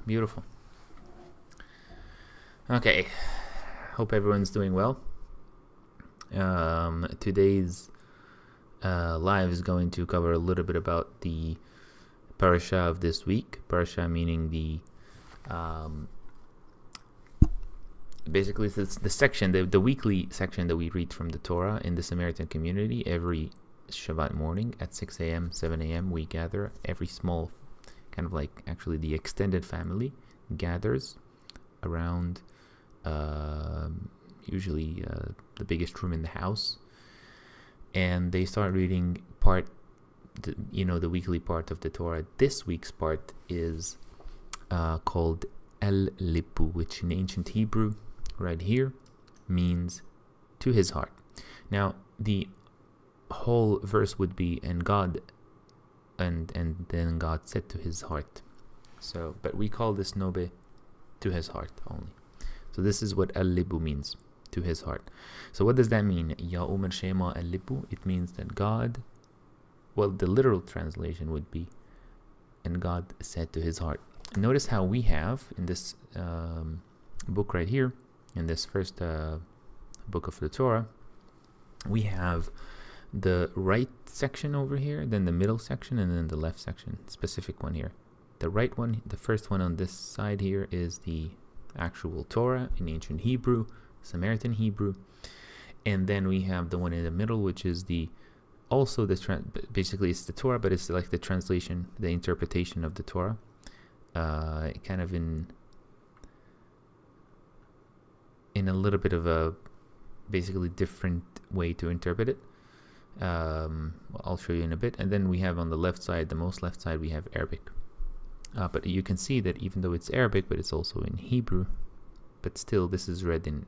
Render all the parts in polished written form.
Beautiful. Okay, hope everyone's doing well. Today's live is going to cover a little bit about the Barasha of this week. Barasha meaning the basically it's the section, the weekly section that we read from the Torah in the Samaritan community every Shabbat morning at 6 a.m., 7 a.m. We gather. Every small, kind of like actually the extended family gathers around usually the biggest room in the house, and they start reading the weekly part of the Torah. This week's part is called El Lipu, which in ancient Hebrew right here means to his heart. Now the whole verse would be and then God said to his heart. So, but we call this Nobe to his heart only. So this is what al-libu means, to his heart. So what does that mean? Ya umar shema al-libu. It means that God, well, the literal translation would be, and God said to his heart. Notice how we have in this book right here, in this first book of the Torah, we have the right section over here, then the middle section, and then the left section, specific one here. The right one, the first one on this side here, is the actual Torah in ancient Hebrew, Samaritan Hebrew, and then we have the one in the middle, which is basically it's the Torah, but it's like the translation, the interpretation of the Torah, kind of in a little bit of a basically different way to interpret it. I'll show you in a bit. And then we have on the left side, the most left side, we have Arabic. But you can see that even though it's Arabic, but it's also in Hebrew, but still this is read in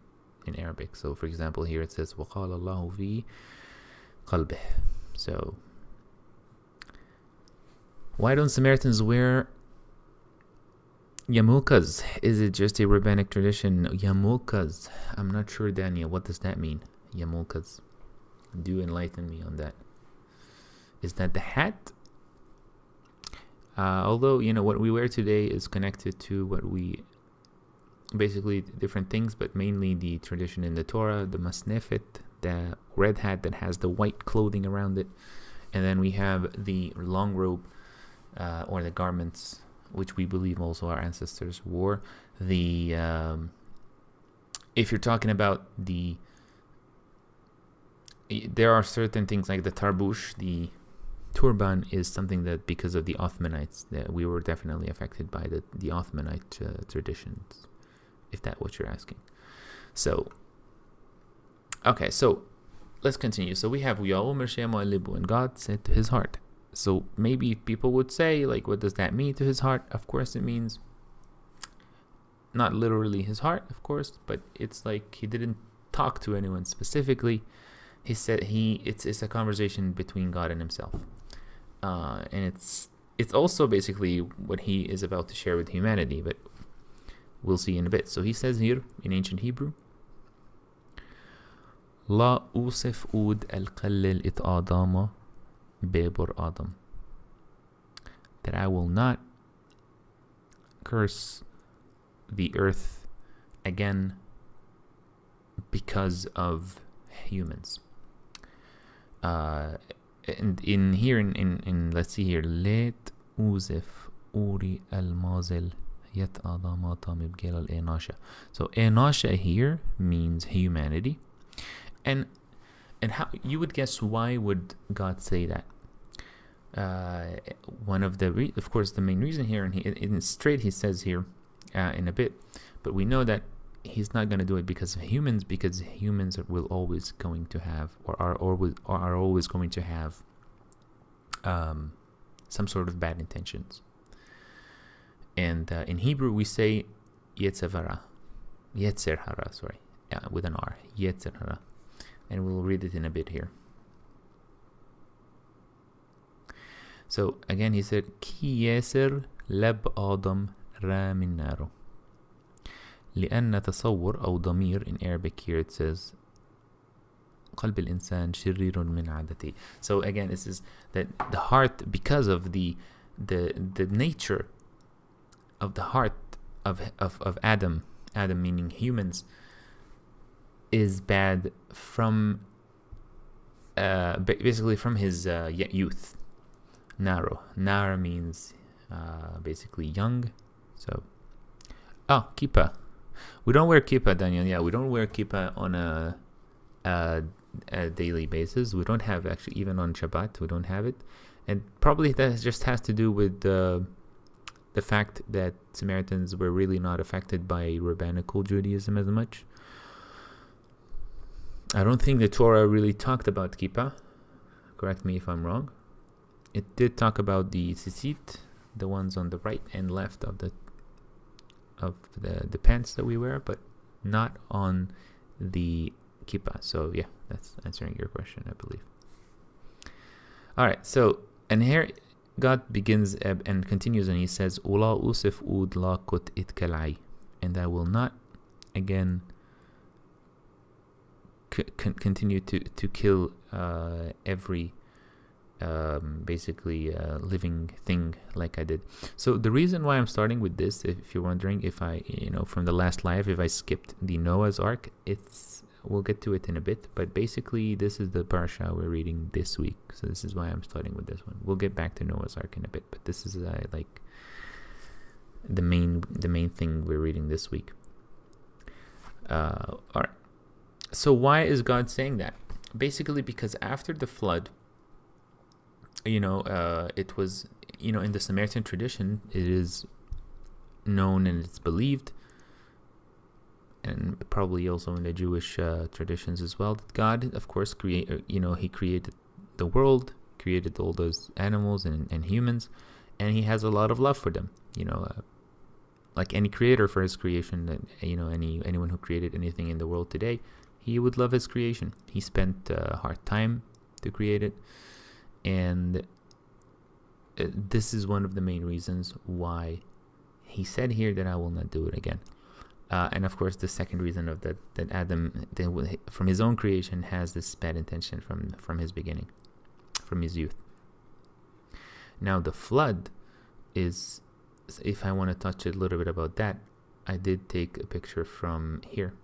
Arabic. So for example, here it says وَقَالَ اللَّهُ فِي قَلْبِهِ. So why don't Samaritans wear yarmulkes? Is it just a rabbinic tradition? Yarmulkes, I'm not sure, Daniel, what does that mean? Yarmulkes, do enlighten me on that. Is that the hat? Although, what we wear today is connected to what we, basically different things, but mainly the tradition in the Torah, the masnefet, the red hat that has the white clothing around it. And then we have the long robe, or the garments, which we believe also our ancestors wore. If you're talking about there are certain things like the tarbush, the turban is something that because of the Ottomanites, that we were definitely affected by the Ottomanite traditions, if that's what you're asking. So, okay, so let's continue. So we have and God said to his heart. So maybe people would say, like, what does that mean to his heart? Of course it means not literally his heart, of course, but it's like he didn't talk to anyone specifically. He said it's a conversation between God and himself. And it's also basically what he is about to share with humanity, but we'll see in a bit. So he says here in ancient Hebrew, La usif ud al-qallil it adama bebur adam, that I will not curse the earth again because of humans. And in here, in let's see here, let uzif uri al-mazil yet adamata mibgel al-enasha. So enasha here means humanity, and how you would guess, why would God say that? One of the of course the main reason here, and in straight he says here in a bit, but we know that he's not going to do it because of humans, because humans will always going to have, or are always going to have some sort of bad intentions. And in Hebrew we say Yetzer hara, with an R, Yetzer hara, and we'll read it in a bit here. So again he said Ki yeser leb adam ra min naro. لأن تصور أو ضمير, in Arabic here it says قلب الإنسان شرير من عادته. So again, this is that the heart, because of the nature the heart of Adam meaning humans, is bad from basically from his youth. Nar means basically young. So kippah. We don't wear kippah, Daniel. Yeah, we don't wear kippah on a daily basis. We don't have, actually, even on Shabbat, we don't have it. And probably that just has to do with the fact that Samaritans were really not affected by rabbinical Judaism as much. I don't think the Torah really talked about kippah. Correct me if I'm wrong. It did talk about the tzitzit, the ones on the right and left of the pants that we wear, but not on the kippah. So yeah, that's answering your question, I believe. All right, so, and here God begins and continues, and he says, "Ula usif ud la kut itkalai," and I will not again continue to kill every basically living thing like I did. So the reason why I'm starting with this, if you're wondering, if I, from the last live, if I skipped the Noah's Ark, we'll get to it in a bit, but basically this is the Barasha we're reading this week, so this is why I'm starting with this one. We'll get back to Noah's Ark in a bit, but this is like the main thing we're reading this week. All right. So why is God saying that? Basically because after the flood, it was, in the Samaritan tradition, it is known and it's believed, and probably also in the Jewish traditions as well, that God, of course, he created the world, created all those animals and humans, and he has a lot of love for them, like any creator for his creation, that anyone who created anything in the world today, he would love his creation. He spent a hard time to create it, and this is one of the main reasons why he said here that I will not do it again. And of course, the second reason of that Adam, from his own creation, has this bad intention from his beginning, from his youth. Now the flood is, if I want to touch a little bit about that, I did take a picture from here.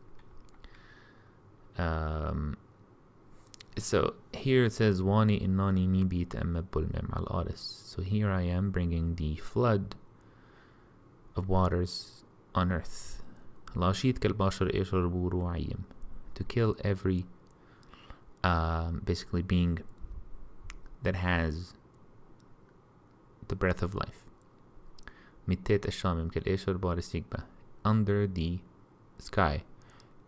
So here it says, Wani innani nibit amabul mim al aris. So here I am bringing the flood of waters on earth. To kill every basically being that has the breath of life. Under the sky,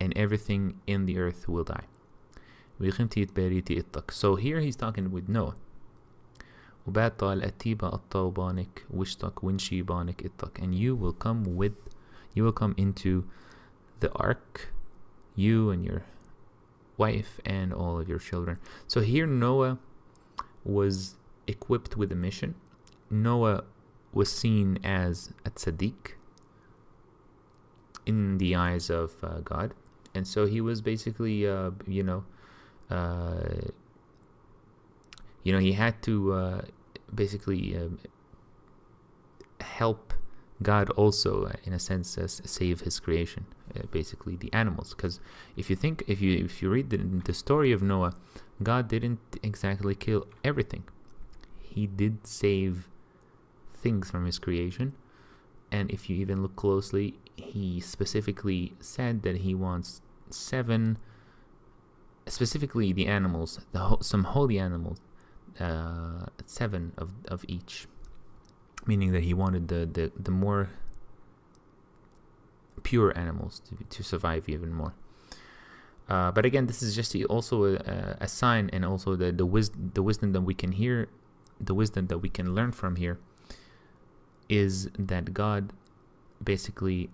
and everything in the earth will die. So here he's talking with Noah. And you will come into the ark, you and your wife and all of your children. So here Noah was equipped with a mission. Noah was seen as a tzaddik in the eyes of God, and so he was basically he had to basically help God also, in a sense, save his creation, basically the animals. Because if you read the story of Noah, God didn't exactly kill everything. He did save things from his creation, and if you even look closely, he specifically said that he wants 7, specifically the animals, some holy animals, 7 of each, meaning that he wanted the more pure animals to survive even more. But again, this is just also a sign, and also the wisdom that we can hear, the wisdom that we can learn from here, is that God basically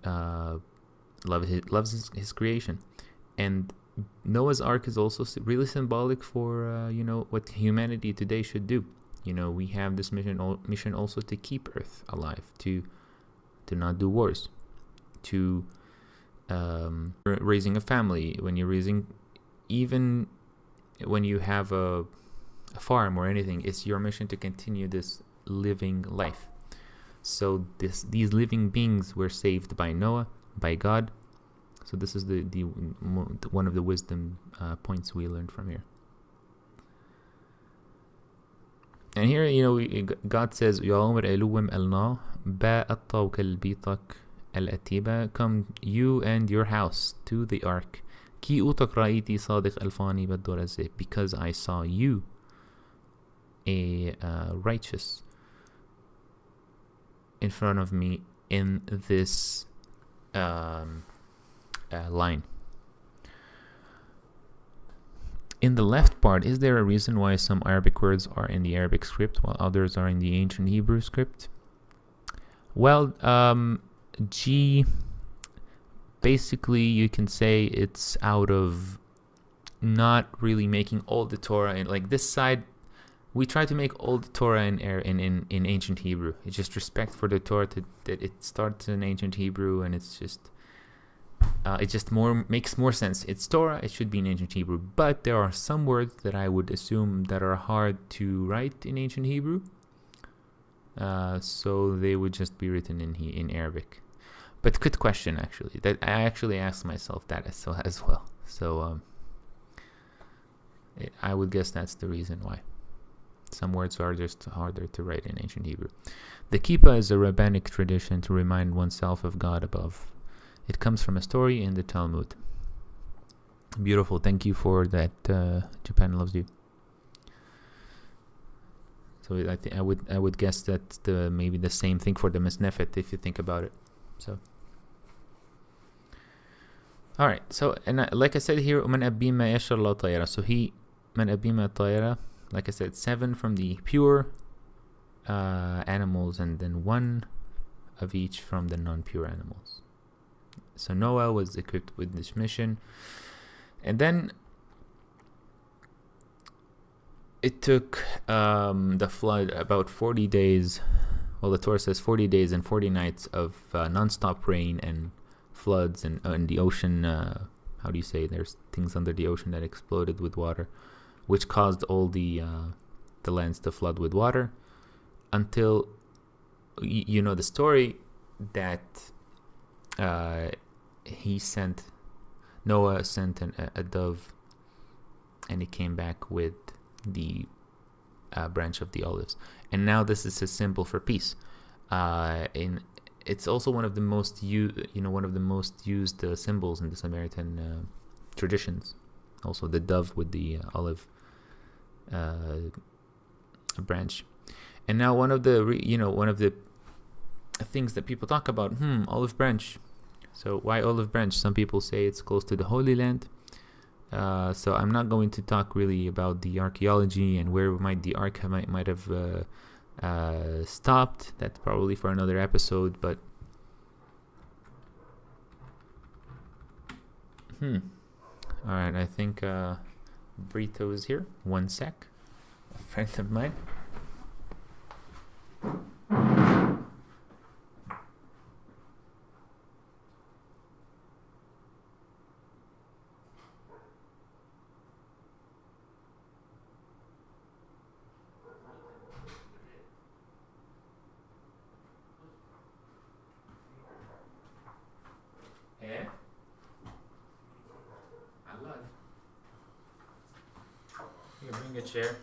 loves his creation. And Noah's Ark is also really symbolic for what humanity today should do. We have this mission also to keep Earth alive, to not do wars, to raising a family. When you're raising, even when you have a farm or anything, it's your mission to continue this living life. So these living beings were saved by Noah, by God. So this is the one of the wisdom points we learned from here. And here, God says, come you and your house to the ark. Because I saw you, a righteous, in front of me in this line. In the left part, is there a reason why some Arabic words are in the Arabic script while others are in the ancient Hebrew script? Well, G, basically you can say it's out of not really making all the Torah, and like this side, we try to make all the Torah in ancient Hebrew. It's just respect for the Torah that it starts in ancient Hebrew, and it's just it just makes more sense. It's Torah, it should be in ancient Hebrew. But there are some words that I would assume that are hard to write in ancient Hebrew, so they would just be written in Arabic. But good question, actually. That I actually asked myself that as well. So I would guess that's the reason why. Some words are just harder to write in ancient Hebrew. The kippah is a rabbinic tradition to remind oneself of God above. It comes from a story in the Talmud. Beautiful. Thank you for that. Japan loves you. So I would guess that maybe the same thing for the Mesnefet if you think about it. So, all right. So, and like I said here, man abima yashar la tayra. So man abima tayra. Like I said, 7 from the pure animals, and then 1 of each from the non-pure animals. So Noah was equipped with this mission, and then it took the flood about 40 days. Well, the Torah says 40 days and 40 nights of non-stop rain and floods, and the ocean. How do you say? There's things under the ocean that exploded with water, which caused all the lands to flood with water, until you know the story that Noah sent a dove, and it came back with the branch of the olives. And now this is a symbol for peace. It's also one of the most used symbols in the Samaritan traditions. Also, the dove with the olive branch. And now one of the things that people talk about, olive branch. So why olive branch? Some people say it's close to the Holy Land. So I'm not going to talk really about the archaeology and where the ark might have stopped. That's probably for another episode. But all right, I think Brito is here. One sec. A friend of mine. Bring a chair.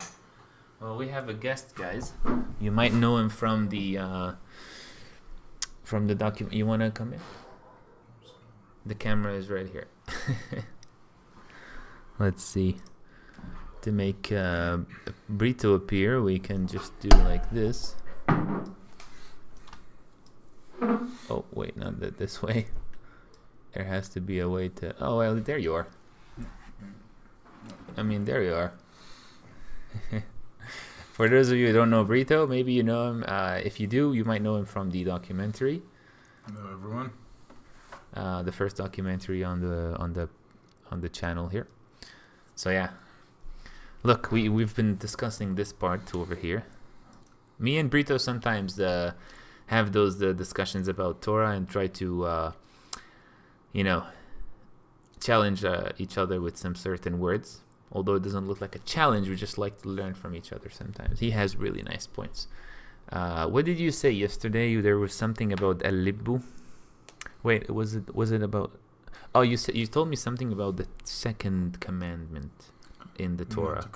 Well, we have a guest, guys. You might know him from the document. You want to come in? The camera is right here. Let's see. To make Brito appear, we can just do like this. Oh, wait, not this way. There has to be a way to... Oh, well, there you are. I mean, there you are. For those of you who don't know Brito, maybe you know him. If you do, you might know him from the documentary. Hello, everyone. The first documentary on the channel here. So yeah, look, we've been discussing this part over here. Me and Brito sometimes have those discussions about Torah and try to challenge each other with some certain words. Although it doesn't look like a challenge, we just like to learn from each other sometimes. He has really nice points. What did you say yesterday? There was something about al-libbu. Wait, was it about? Oh, you told me something about the second commandment in the Torah.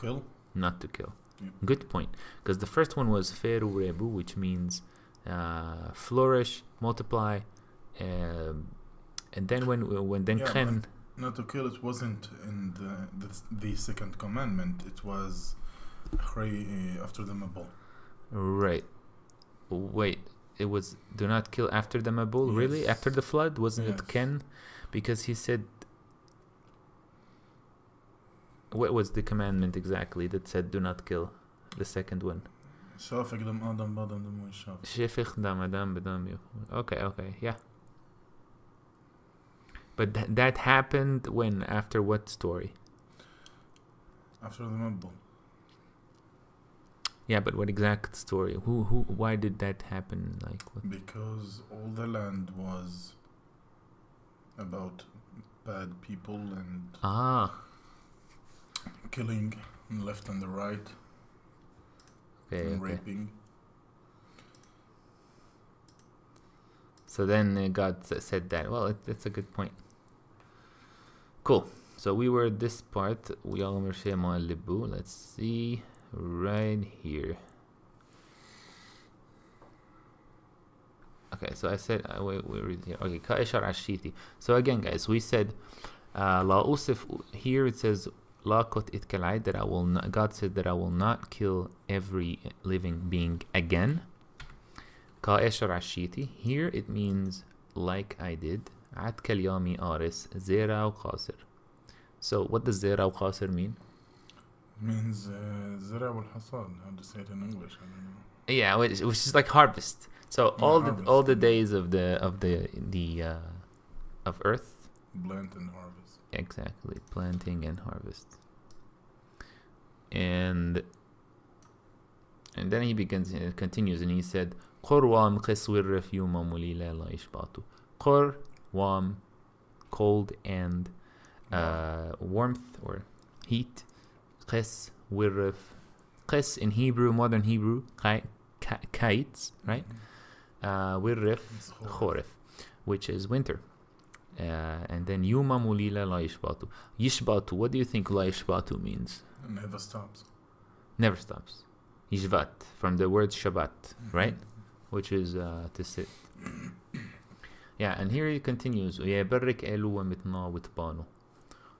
Not to kill. Yeah. Good point. Because the first one was feru rebu, which means flourish, multiply, and then when chen. Not to kill. It wasn't in the second commandment. It was after the Mabul. Right. Wait. It was do not kill after the Mabul. Yes. Really? After the flood? Wasn't Yes. it ken? Because he said. What was the commandment exactly that said do not kill? The second one. Okay, yeah. But that happened when? After what story? After the Mabul. Yeah, but what exact story? Who? Why did that happen? Like what? Because all the land was about bad people and killing left and the right. And raping. So then God said that. Well, that's a good point. Cool. So we were this part. Let's see. Right here. Okay, so I said we read here. Okay, Ka'ishar Ashiti. So again, guys, we said La Usif. Here it says La Kot Itkalai, that I will not. God said that I will not kill every living being again. Ka'ishar Ashiti. Here it means like I did. Ad Kal Yami Aris Zera u Qasir. So what does Zera u Qasir mean? Means Zera wal Hasad. How to say it in English? I don't know. Yeah, which is like harvest. So all the days of of earth. Plant and harvest. Exactly, planting and harvest. And then he continues, and he said, "Qor wam qiswir refyuma mulila la ishbatu." Qor wam, cold and warmth or heat. Qis wirrif. Qis in Hebrew, modern Hebrew, kites, right? Wirrif khorif, which is winter. And then yuma mulila la yishbatu. Yishbatu, what do you think la yishbatu means? Never stops. Never stops. Yishvat, from the word Shabbat, right? Which is to sit. Yeah, and here he continues. ويبرك إلو ومتنا وتبانو.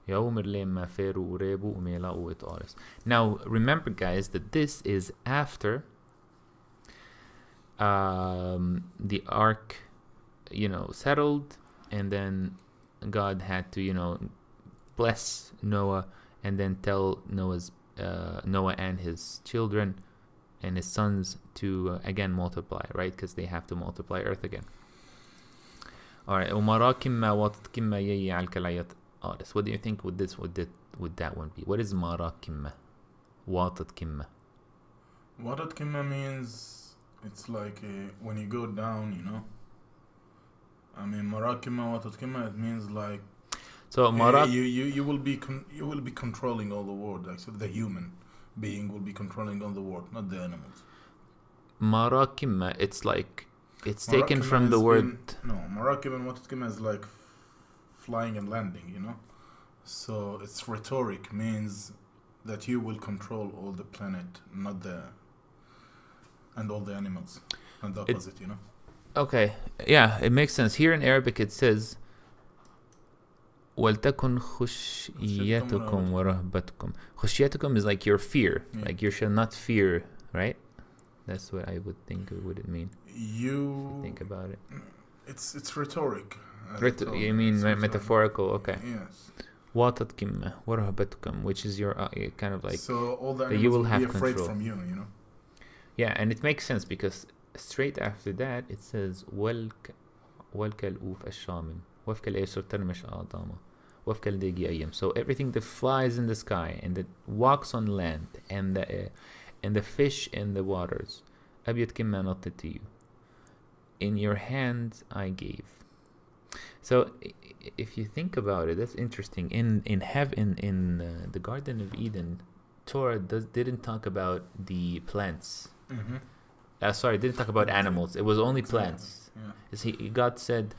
يومر لما فيرو وريبو وميلا وتعارس. Now, remember, guys, that this is after the ark, settled, and then God had to, bless Noah, and then tell Noah and his children and his sons to again multiply, right? Because they have to multiply earth again. All right. What do you think would that one be? What is mara kimma? Watat kimma. Watat kimma means it's like when you go down, I mean, mara kimma, watat kimma, it means like so mara. You will be controlling all the world. Like, so the human being will be controlling all the world, not the animals. Mara kimma, it's like it's taken from the word. Mara kimma and watat kimma is like flying and landing, So it's rhetoric, means that you will control all the planet, and all the animals, and the opposite, Okay, yeah, it makes sense. Here in Arabic it says وَلْتَكُنْ خُشْيَتُكُمْ وَرَهْبَتُكُمْ. خُشْيَتُكُم is like your fear, like you shall not fear, right? That's what I would think would it mean. You think about it. It's rhetoric. You mean metaphorical? Okay. Yes. Watat kimma warahbatukum, which is your kind of like. So all the you will have be afraid control from you, Yeah, and it makes sense because straight after that it says والكالأوف الشامم وفك الأيسر ترمش آدامه وفك الديجي أيام. So everything that flies in the sky and that walks on land and the fish in the waters, أبيت كما نطت to you. In your hands I gave. So if you think about it, that's interesting. In heaven, in the Garden of Eden, Torah didn't talk about the plants. sorry, didn't talk about animals. It was only plants. Yeah. God said,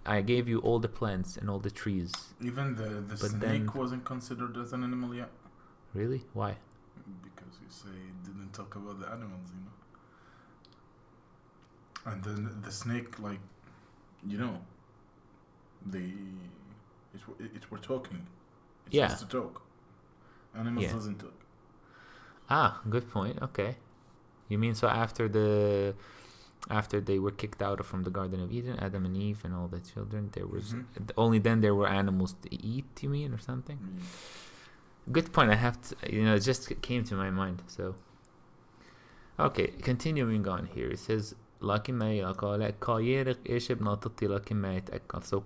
I gave you all the plants and all the trees. Even the snake wasn't considered as an animal yet. Really? Why? Because you say it didn't talk about the animals, And then the snake, like, it were talking. It's Yeah. supposed to talk. Animals doesn't talk. Good point. Okay. You mean so after they were kicked out from the Garden of Eden, Adam and Eve and all the children, there was only then there were animals to eat, you mean, or something? Good point. I have to, it just came to my mind. So, okay, continuing on here. It says, لكن ما يقال كايرق إشب ناططي لكن ما يتأكل. So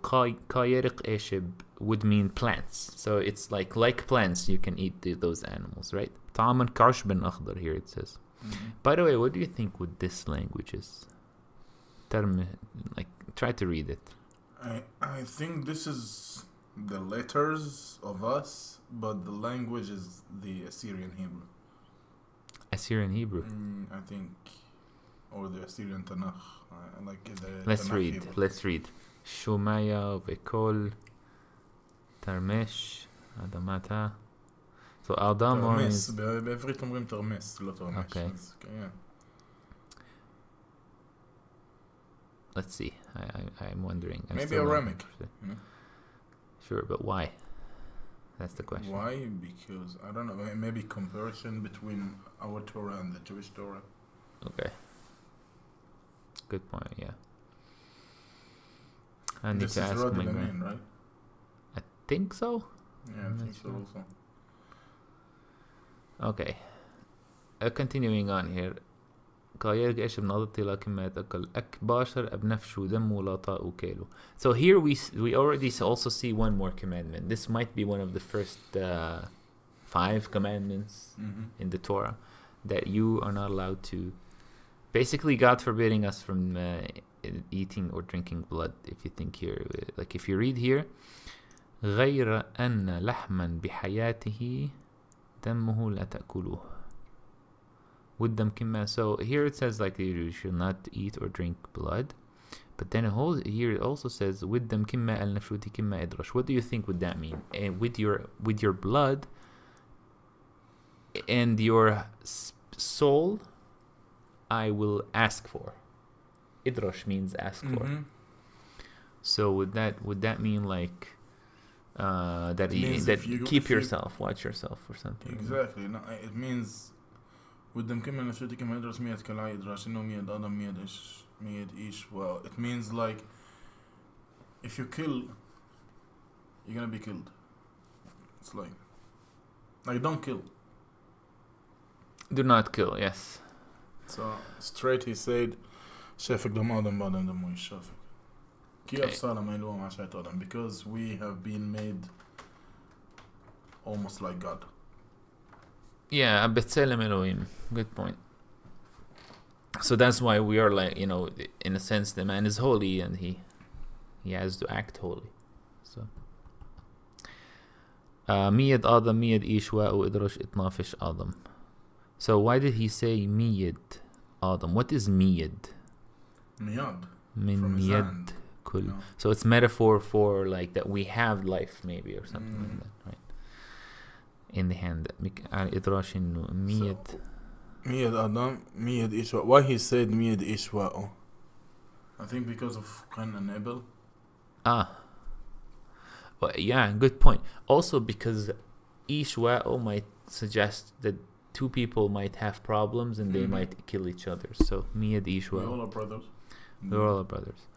كايرق إشب would mean plants. So it's like plants, you can eat those animals, right? طعما كعشب أخضر, here it says. By the way, what do you think with this language is? Try to read it. I think this is the letters of us, but the language is the Assyrian Hebrew. Assyrian Hebrew? I think, or the Assyrian Tanakh. Let's Tanakh read. Hebrew. Let's read. Shumaya vekol tarmesh adamata. So Adam תרמס, בעברית אומרים תרמס, לא תרמש. Okay. Yeah. Let's see. I'm wondering. Maybe Aramic. Sure, but why? That's the question. Why? Because, I don't know, maybe comparison between our Torah and the Jewish Torah. Okay. Good point, yeah. I need This to is ask Rod my Lamin, right? I think so. Yeah, I think so also. Okay. Continuing on here. So here we already also see one more commandment. This might be one of the first 5 commandments in the Torah, that you are not allowed to, basically God forbidding us from eating or drinking blood. If you think here, if you read here, غير أن لحما بحياته دمه لا تأكلوه. So here it says you should not eat or drink blood, but then here it also says ودم كما النفروت كما إدرش. What do you think would that mean? With your blood and your soul, I will ask for. Idrosh means ask for. So would that mean that you keep yourself, watch yourself or something? Exactly. No, it means ودم كما نفسوت كما يدرس 100 كلا يدرس إنه 100 آدم 100 إيش. Well, it means if you kill, you're gonna be killed. It's don't kill. Do not kill. Yes. So straight he said شافك دم آدم بعدين دمه يشافك. كيف صار ما يلوم عشان آدم? Because we have been made almost like God. Yeah, بتسلم Elohim. Good point. So that's why we are in a sense, the man is holy and he has to act holy. So ميد آدم ميد إيشواء وإدرش إتنافش آدم. So why did he say ميد آدم? What is ميد? مياد. من يد كل. So it's metaphor for that we have life maybe or something like that, right? In the hand. إدراش إنه ميد. ميد آدم ميد إشواء. Why he said ميد إشواء? I think because of Cain and Abel. Well, yeah, good point. Also because Ishwa'o might suggest that 2 people might have problems and they might kill each other. So miyad Ishwa'o. We all are brothers. We're all brothers.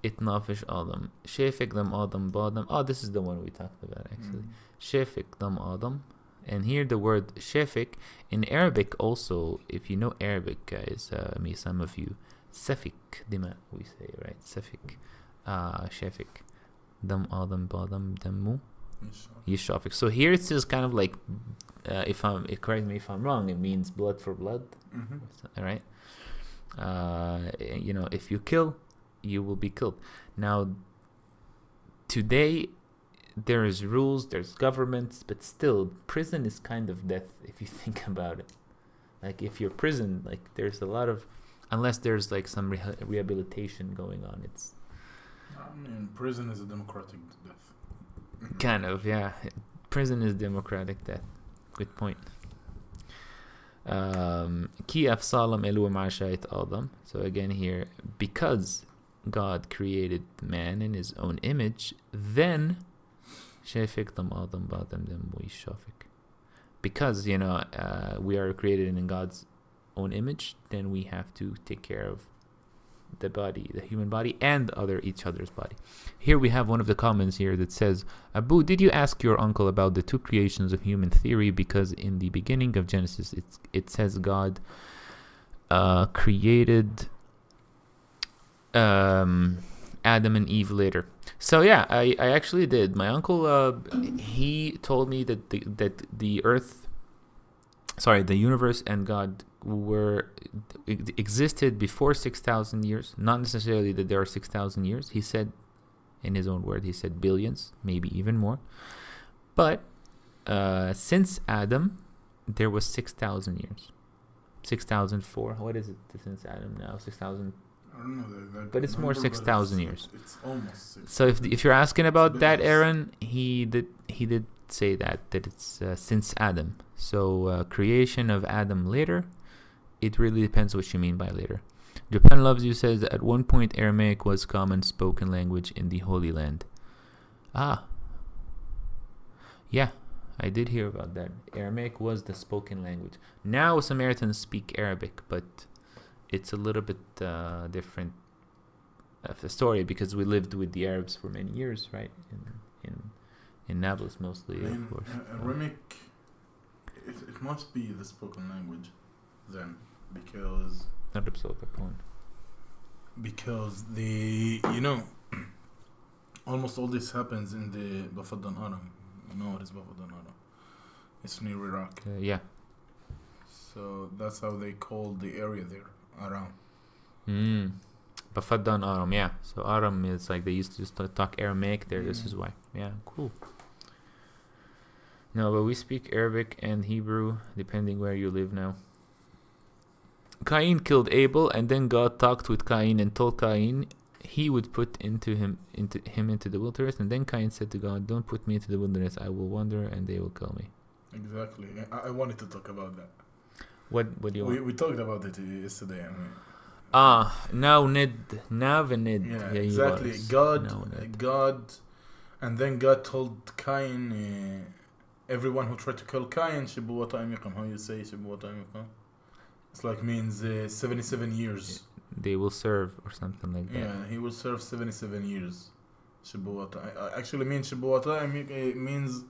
Itnafish Adam. Shafik dam Adam badam. Oh, this is the one we talked about actually. Shafik dam Adam. And here the word shafik in Arabic also, if you know Arabic guys, some of you, safik dima we say, right? Safik. Shafik. Dam Adam badam damu. Yishafik. So here it says kind of correct me if I'm wrong, it means blood for blood. Right? If you kill, you will be killed. Now, today, there's rules, there's governments, but still, prison is kind of death if you think about it. If you're prison, there's a lot of unless there's like some rehabilitation going on. It's I mean, prison is a democratic death. kind of, yeah. Prison is democratic death. Good point. Ki afsalam elu ma'ashayt Adam. So again here, because God created man in his own image, then shafiktam Adam ba'dam dem shafik. Because, we are created in God's own image, then we have to take care of the body, the human body, and each other's body. Here we have one of the comments here that says, Abu, did you ask your uncle about the two creations of human theory? Because in the beginning of Genesis, it says God created Adam and Eve later. So yeah, I actually did. My uncle, he told me that the universe and God existed before 6,000 years. Not necessarily that there are 6,000 years. He said, in his own word, he said billions, maybe even more. But since Adam, there was 6,000 years. 6,004. What is it since Adam now? 6,000. I don't know. But it's more 6,000 years. It's almost 6,000. So if you're asking about that, Aaron, he did say that it's since Adam. So creation of Adam later. It really depends what you mean by later. Japan Loves You says that at one point Aramaic was common spoken language in the Holy Land. Yeah, I did hear about that. Aramaic was the spoken language. Now Samaritans speak Arabic, but it's a little bit different of a story because we lived with the Arabs for many years, right? In Nablus mostly, of course. Aramaic, it must be the spoken language then, because almost all this happens in the Bafadan Aram. You know what is Bafadan Aram? It's near Iraq. Yeah. So that's how they call the area there, Aram. Bafadan Aram, yeah. So Aram is like they used to just talk Aramaic there. This is why. Yeah, cool. No, but we speak Arabic and Hebrew depending where you live now. Cain killed Abel, and then God talked with Cain and told Cain he would put into him into the wilderness. And then Cain said to God, "Don't put me into the wilderness. I will wander, and they will kill me." Exactly. I wanted to talk about that. What do you want? We talked about it yesterday. Now Ned. Yeah, exactly. God, and then God told Cain, everyone who tried to kill Cain, Shibu Wata'imikum. How you say Shibu Wata'imikum? It's like means 77 years. They will serve or something like that. Yeah, he will serve 77 years. Shibu Wata'imikum. Actually means Shibu Wata'imikum means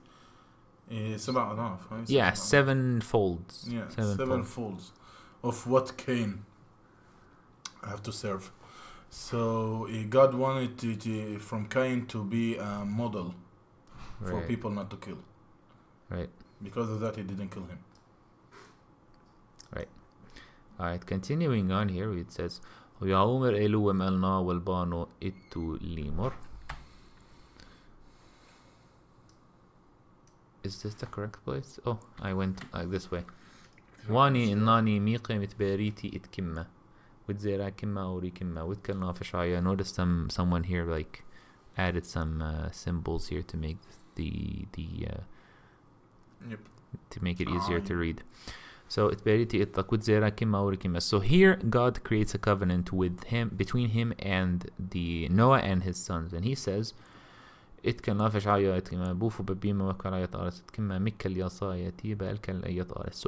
7 adaf. Yeah, 7 folds. Yeah, 7 folds of what Cain have to serve. So God wanted from Cain to be a model for people not to kill. Right. Because of that, he didn't kill him. Right. Alright, continuing on here, it says, وَيَعُمَرْ إِلُوَ مَلْنَا وَالْبَانُ إِتُّ لِيمُرْ. Is this the correct place? Oh, I went like this way. وَانِي إِنَّانِي مِيقِمِ تْبَارِيتِ إِتْكِمَّ وَتْزِرَا كِمَّا أُورِي كِمَّا وَتْكَلْنَا فَشَعَيَا. I noticed someone here like added some symbols here to make the to make it easier to read. So so here God creates a covenant with him, between him and the Noah and his sons, and he says, so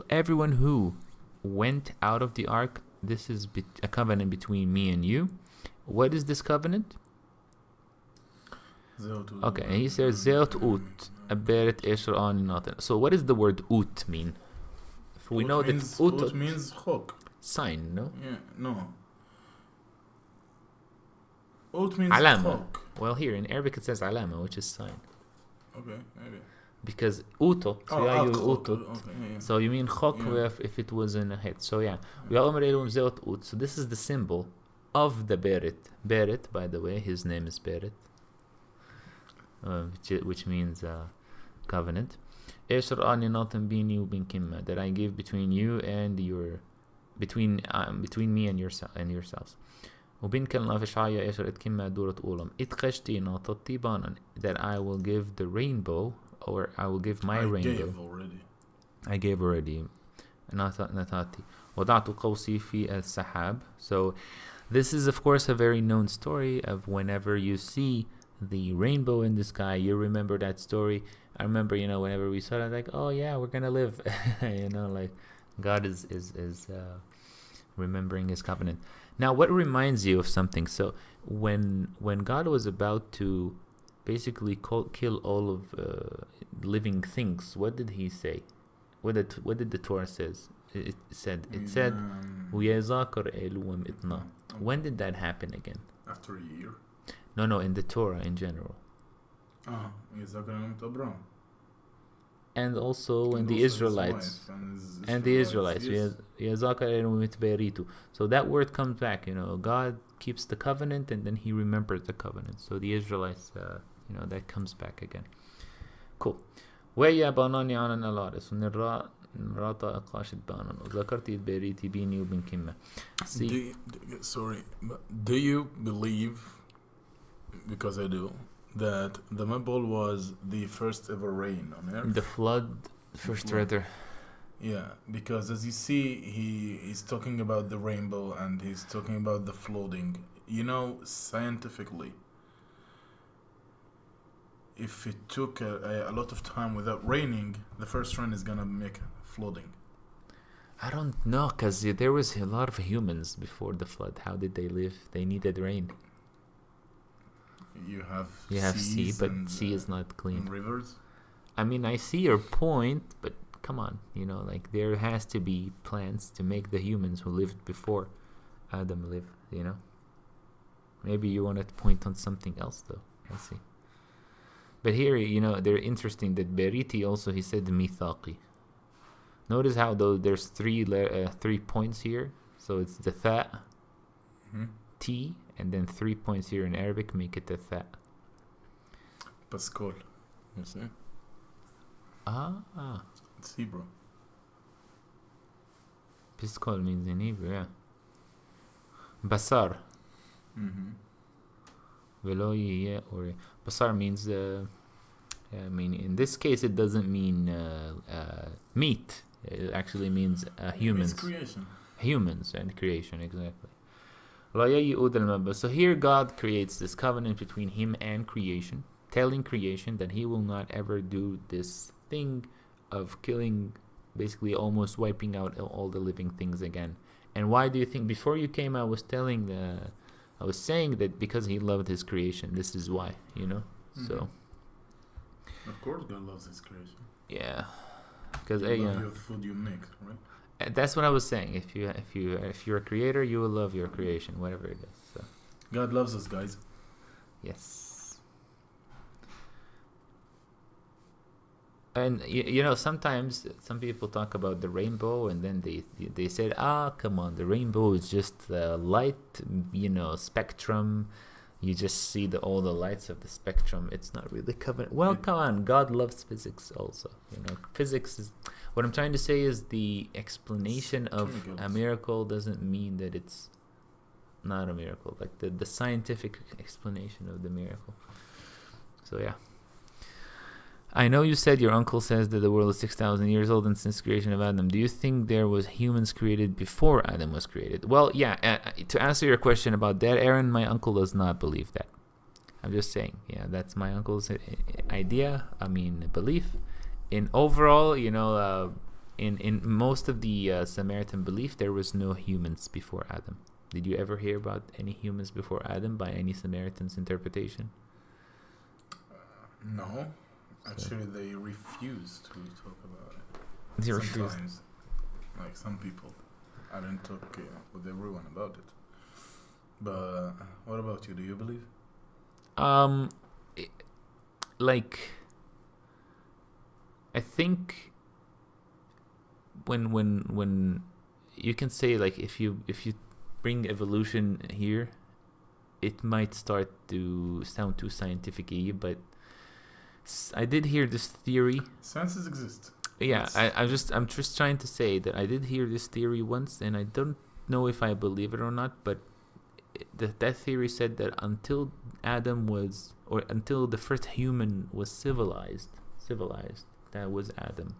everyone who went out of the ark, this is a covenant between me and you. What is this covenant? Okay, and he says Zeot Ut Aberet Esher Ani Natan. So what does the word Ut mean? We know that Ut means chok. Sign, no? Yeah, no. Ut means Alama. chok. Well, here in Arabic it says Alama, which is sign. Okay, maybe. Because Utot, Okay. so you mean chok if it was in a hit. So yeah, we all Zeot Ut. So this is the symbol of the Beret. Beret, by the way, his name is Beret. Which means covenant. That I gave between you and your between me and yourselves. وبين كان الله في شعيا يشرت كما دورة أولم إتقشتي ناطتي بانا that I will give the rainbow or I will give my rainbow. I gave already. ناتاتي وضعت قوسي في السحاب. So this is of course a very known story of whenever you see the rainbow in the sky, you remember that story. I remember, whenever we saw it, like, oh yeah, we're gonna live. Like God is remembering his covenant. Now, what reminds you of something? So when God was about to basically kill all of living things, what did he say? What did the Torah says? It said, وَيَذَاكَرْ إِلُوَمْ إِتْنَا. When did that happen again? After a year. No, in the Torah in general. And also in the Israelites. So that word comes back, God keeps the covenant and then he remembers the covenant. So the Israelites, that comes back again. Cool. ويا باناني عن الأرض ونرى نراتا أقاشت بانان وذكرت البريتي بيني وبين كمة. Sorry, but do you believe, because I do, that the Mabul was the first ever rain on earth? The flood, first rather. Yeah, because as you see, he's talking about the rainbow and he's talking about the flooding. Scientifically, if it took a lot of time without raining, the first rain is gonna make flooding. I don't know, because there was a lot of humans before the flood. How did they live? They needed rain. You have sea, but sea is not clean. Rivers. I mean, I see your point, but come on, like there has to be plants to make the humans who lived before Adam live. Maybe you wanted to point on something else, though. I see. But here, they're interesting that Beriti also, he said mithaqi. Notice how though there's three points here. So it's the tha, T, and then 3 points here in Arabic make it a tha. Pascal. You see? Ah. It's Hebrew. Pascal means in Hebrew, yeah. Basar. Veloyi, or basar means in this case it doesn't mean meat. It actually means humans. It's creation. Humans and creation, exactly. So here God creates this covenant between him and creation, telling creation that he will not ever do this thing of killing, basically almost wiping out all the living things again. And why do you think? Before you came, I was saying that because he loved his creation, this is why, So of course God loves his creation. Yeah, because your food you make, right? That's what I was saying. If you're a creator, you will love your creation, whatever it is. So God loves us, guys. Yes. And sometimes some people talk about the rainbow, and then they said, come on, the rainbow is just the light, spectrum. You just see all the lights of the spectrum. It's not really covenant. Well, come on, God loves physics also. Physics is what I'm trying to say is the explanation of a miracle doesn't mean that it's not a miracle. Like the scientific explanation of the miracle. So yeah. I know you said your uncle says that the world is 6,000 years old and since creation of Adam. Do you think there was humans created before Adam was created? Well, yeah, to answer your question about that, Aaron, my uncle does not believe that. I'm just saying, yeah, that's my uncle's belief. In overall, in most of the Samaritan belief, there was no humans before Adam. Did you ever hear about any humans before Adam by any Samaritan's interpretation? No. Actually, they refuse to talk about it. They Sometimes, like some people, I didn't talk with everyone about it. But what about you? Do you believe? I think when you can say, like, if you bring evolution here, it might start to sound too scientific-y, but I did hear this theory. Sciences exist. Yeah, I'm just trying to say that I did hear this theory once, and I don't know if I believe it or not, but that theory said that until Adam was, or until the first human was civilized, that was Adam.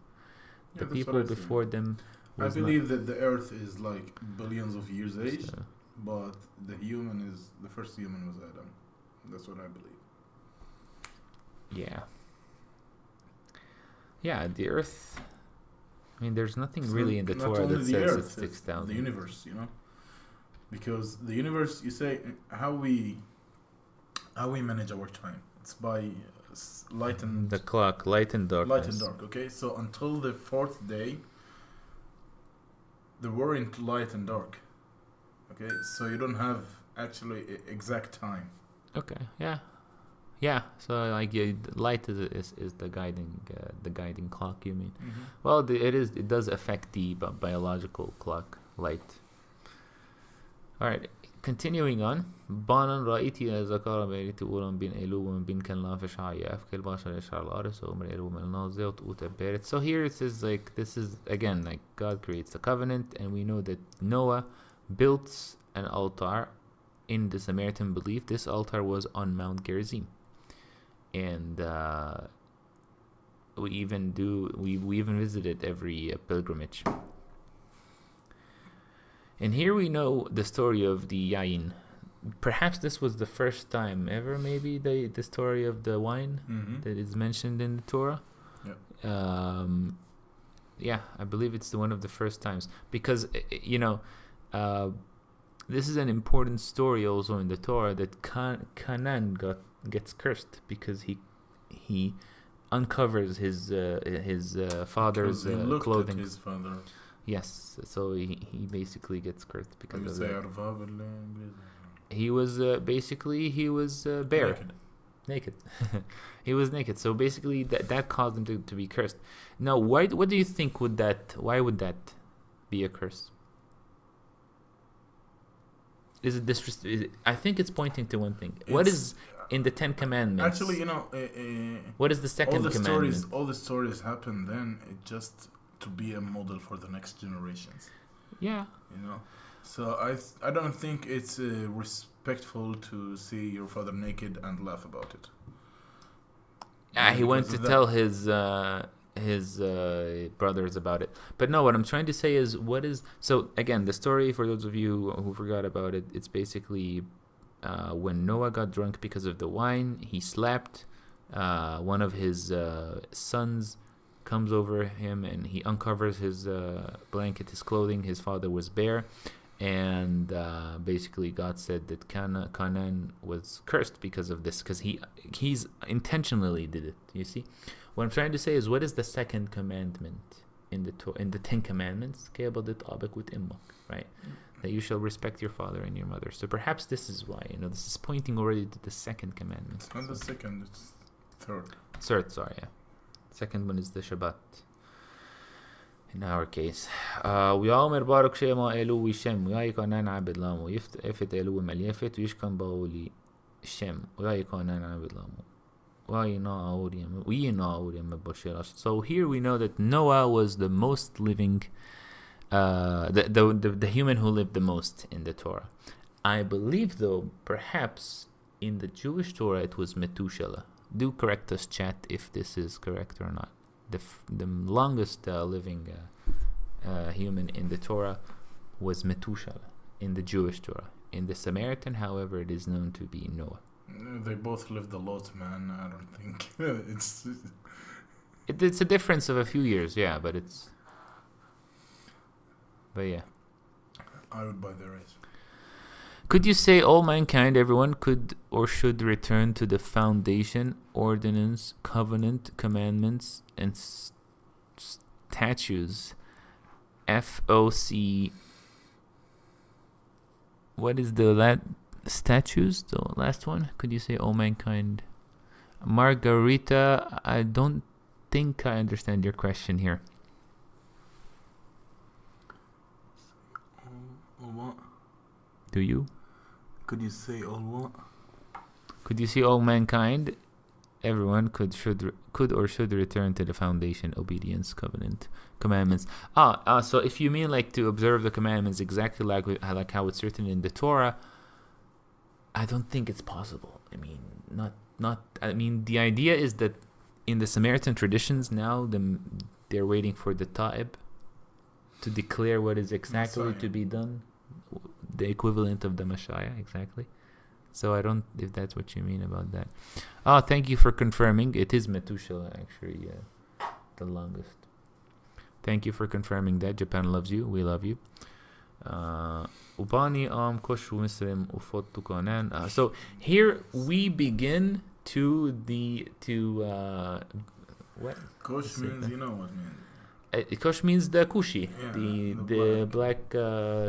Yeah, The that's people what I see. before them I was believe that the Earth is like billions of years not, age, so, but the first human was Adam. That's what I believe. yeah. Yeah, the Earth. I mean, there's nothing So really in the not Torah only that the says Earth, it's 6,000. the universe, because the universe, you say how we manage our time. It's by light and The clock, light and darkness. light and dark. Okay, so until the fourth day, there weren't light and dark. Okay, so you don't have actually exact time. Okay, yeah. Yeah, so like light is the guiding clock, you mean? Mm-hmm. Well, it does affect the biological clock, light. All right, continuing on. بانن رأيتي ذكر بيت أولم بين إلو ومن بين كان لا فيش عاية أفكر باشا يشعر الأرض ومن إلو من النازل وتقوت بيرت. So here it says like this is again like God creates a covenant, and we know that Noah built an altar in the Samaritan belief. This altar was on Mount Gerizim, and we even visited every pilgrimage. And here we know the story of the yain. Perhaps this was the first time ever, maybe the story of the wine that is mentioned in the Torah. Yeah. Yeah, I believe it's one of the first times, because this is an important story also in the Torah, that Canaan gets cursed because he uncovers his father's Because he looked clothing. at his father. Yes, so he basically gets cursed because You of say that. عرفها بالإنجليزي. He was bare, naked. He was naked. So basically, that caused him to be cursed. Now, what do you think why would that be a curse? Is it disrespect? I think it's pointing to one thing. What is in the Ten Commandments? Actually, what is the second commandment? all the stories happen then just to be a model for the next generations. Yeah. So I don't think it's respectful to see your father naked and laugh about it. He went to tell his brothers about it. But no, what I'm trying to say is, so again, the story, for those of you who forgot about it, it's basically when Noah got drunk because of the wine, he slept. One of his sons comes over him and he uncovers his blanket, his clothing. His father was bare, and basically God said that Canaan was cursed because of this, because he's intentionally did it. You see, what I'm trying to say is, what is the second commandment in the Ten Commandments? Right? That you shall respect your father and your mother. So perhaps this is why, this is pointing already to the second commandment. It's not the second, it's third. Third, sorry, yeah. Second one is the Shabbat. In our case, ويعمر بارك شيء ما إلو ويشم ويايكونان عبد لامو يفت إلو مليفت ويشكن باولي شم ويايكونان عبد لامو So here we know that Noah was the most living, the human who lived the most in the Torah. I believe, though, perhaps in the Jewish Torah it was Methuselah. Do correct us, chat, if this is correct or not. The longest living human in the Torah was Methuselah in the Jewish Torah. In the Samaritan, however, it is known to be Noah. They both lived a lot, man. I don't think it's a difference of a few years, yeah, but yeah. I would buy the race. Could you say all mankind, everyone, could or should return to the foundation, ordinance, covenant, commandments, and statutes? FOC. What is the statues? The last one? Could you say all mankind? Margarita, I don't think I understand your question here. All what? Do you? Could you say all what? Could you see all mankind? everyone could or should return to the foundation, obedience, covenant, commandments. So if you mean like to observe the commandments exactly like how it's written in the Torah, I don't think it's possible. I mean, not. I mean, the idea is that in the Samaritan traditions now, they're waiting for the Ta'ib to declare what is exactly to be done, the equivalent of the Messiah, exactly. So I don't, if that's what you mean about that. Thank you for confirming. It is Methuselah, actually, the longest. Thank you for confirming that. Japan loves you. We love you. So here we begin what? Kush means, you know what means. Kush means the Kushi, Yeah, the black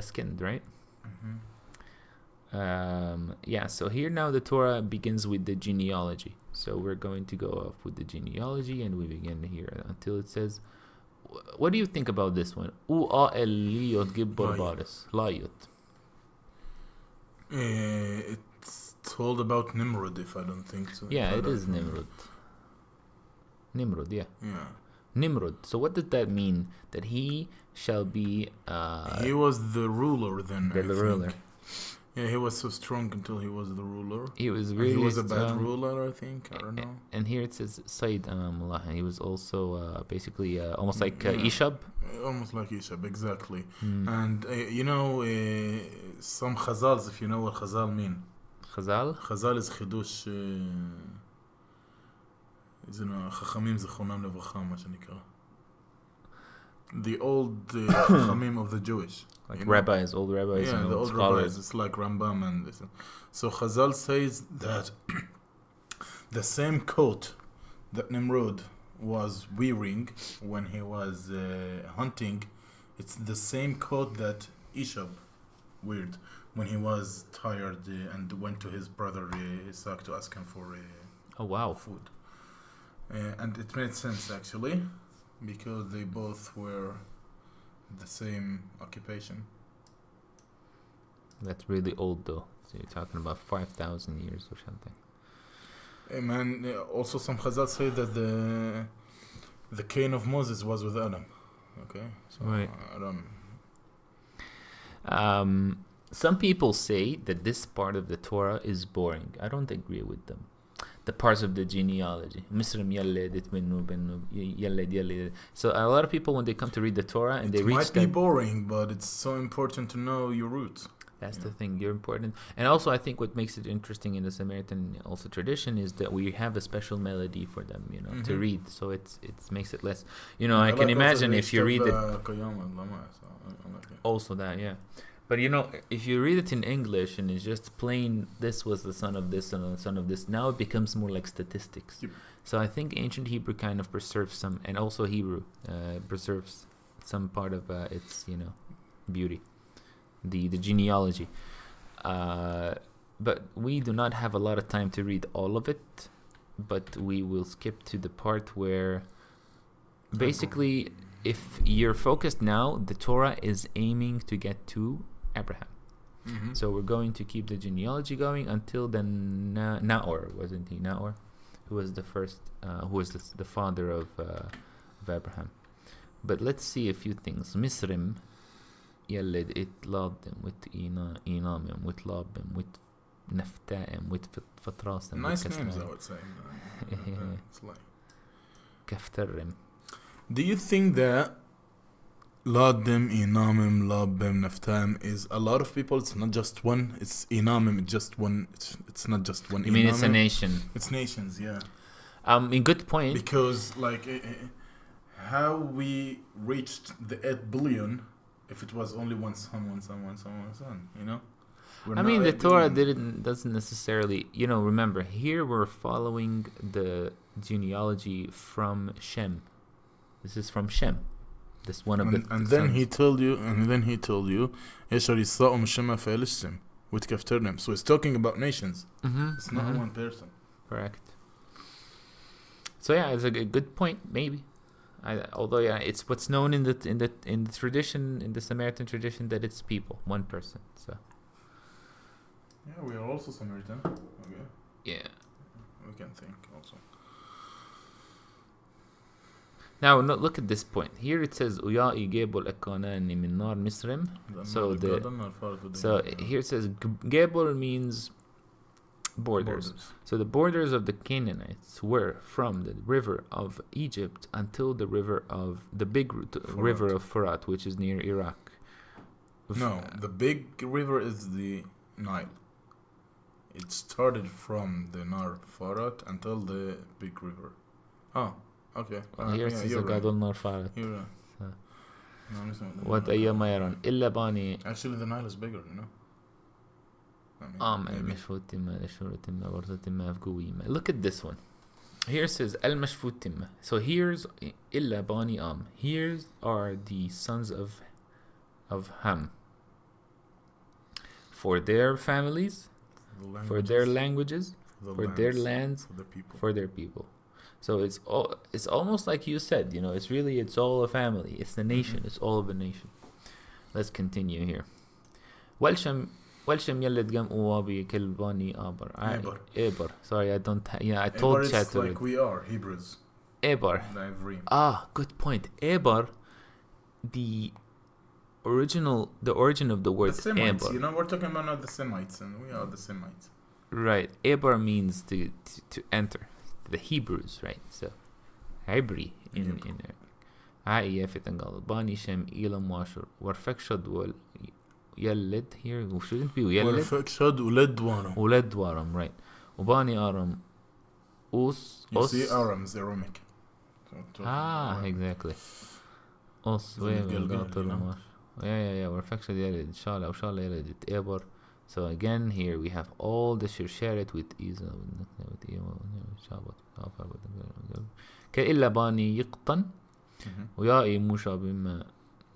skinned, right? Mm-hmm. So here now the Torah begins with the genealogy. So we're going to go off with the genealogy, and we begin here until it says, what do you think about this one? It's told about Nimrod, if I don't think so. Yeah, it is Nimrod. Nimrod, yeah. Yeah. Nimrod. So what does that mean? That he shall be... he was the ruler then, the ruler. Think. Yeah, he was so strong until he was the ruler. He was really he was a bad strong. ruler, I think. I don't know. And here it says Sayyid Amamullah. He was also basically almost like Ishab. Almost like Ishab, exactly. Mm. And some Chazals, if you know what Chazal mean. Chazal? Chazal is Chidush... חכמים זכרונם לברכה, מה שנקרא. The old Chachamim of the Jewish. Like rabbis, old rabbis, yeah, and the old old scholars. rabbis. It's like Rambam and this. So Chazal says that the same coat that Nimrod was wearing when he was hunting, it's the same coat that Ishab wore when he was tired and went to his brother Isaac to ask him for food. And it made sense actually, because they both were the same occupation. That's really old though. So you're talking about 5,000 years or something. And also some Chazal say that the cane of Moses was with Adam. Okay, so right. I don't. Some people say that this part of the Torah is boring. I don't agree with them. The parts of the genealogy. So a lot of people, when they come to read the Torah and they reach might be boring, but it's so important to know your roots. That's the thing. You're important. And also, I think what makes it interesting in the Samaritan also tradition is that we have a special melody for them, to read. So it makes it less, I can imagine if you read it. Also that, yeah. But if you read it in English and it's just plain, this was the son of this and the son of this, now it becomes more like statistics. Yep. So I think ancient Hebrew kind of preserves some, and also Hebrew preserves some part of its, beauty, the genealogy. But we do not have a lot of time to read all of it, but we will skip to the part where basically, if you're focused now, the Torah is aiming to get to Abraham. Mm-hmm. So we're going to keep the genealogy going until then. Nahor, wasn't he? Nahor, who was the first, who was the father of Abraham. But let's see a few things. Misrim يلد إطلابهم وإنامهم وإطلابهم ونفتائهم وفتراسهم. Nice names, I would say. It's like كفترهم. Do you think that Ladim, Inamim, Labim, Naftam is a lot of people? It's not just one. It's Inamim, it's just one. It's not just one. You mean it's a nation? It's nations, yeah. In good point. Because how we reached the 8 billion if it was only one son, I mean, the Torah doesn't necessarily, remember, here we're following the genealogy from Shem. This is from Shem. This one of the and then he told you, with Kafternim. So it's talking about nations. Mm-hmm. It's not one person. Correct. So yeah, it's a good point, maybe. Although it's what's known in the tradition, in the Samaritan tradition, that it's people, one person. So. Yeah, we are also Samaritan. Okay. Yeah. We can think also. Now, no, look at this point. Here it says ويائي جابوا الأكانان من نار مصر. So here it says Gabor means borders. So the borders of the Canaanites were from the river of Egypt until the river of the big river of Furat, which is near Iraq. No, the big river is the Nile. It started from the Nile Furat until the big river. Oh, okay. Here it says قادوا النار Furat. You're right. What أيام يرون إلا باني Actually, the Nile is bigger, you know. المشفوط تمة لشهور تمة برضه تمة في قويمة. Look at this one. Here it says المشفوط تمة. So here's إلا باني Here are the sons of Ham. For their families, for their languages, for their lands, for their people. So it's almost like you said, you know, it's all a family. It's the nation. It's all of a nation. Let's continue here. والشم يلد جم أوابي كلباني إبر. Sorry, I don't. I told chat to like we are Hebrews. إبر. Good point. إبر, the origin of the word the Semites, Eber. you know, we're talking about not the Semites, and we are the Semites. Right. Eber means to enter. The Hebrews, right? So Hebrew in عائية باني شم إيلم واشر ورفكشد يلد here shouldn't be يلد ورفكشد ولد وارم right وباني أرم أوس you see Aram is Aromic. Exactly. أوس yeah ورفكشد يلد شالة وشالة يلد إبر. So again, here we have all the shirsharet with Isa. كإلا باني يقطن ويائي موشا بما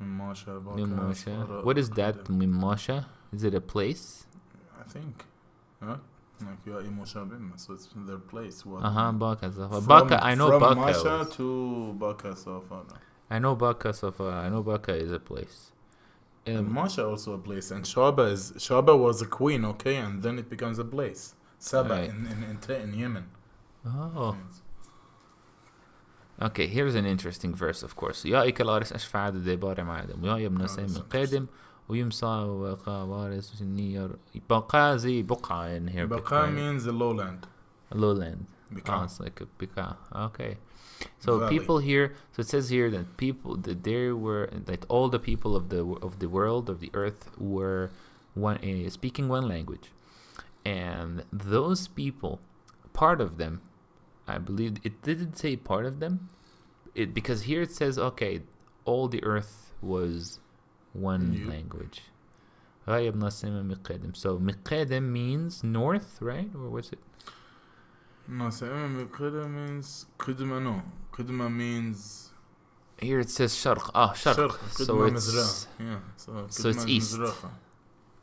مماشا. What is that? Mimasha? Is it a place? I think. Like يائي موشا بما, so it's their place. Baka Safa. Baka, I know Baka. From Masha to Baka Safa. I know Baka Safa. I know Baka is a place. And Masha also a place, and Shaba was a queen, okay, and then it becomes a place. Saba right. in Yemen. Oh. Okay, here's an interesting verse, of course. يا إكلارس أشفع دبار معدم ويا ابن سيم القادم ويمسى وقا وارس النير بقى زي بقعة in here. Baqā means a lowland. A lowland. It's like a bika. Okay. So valley. People here. So it says here that there were that all the people of the world of the earth were speaking one language, and those people, part of them, I believe it didn't say part of them, because here it says okay, all the earth was one language. So miqadim means north, right? Or what's it? No, Qidma means Qidma. No, Qidma means. Here it says Sharq. Sharq. So it's east.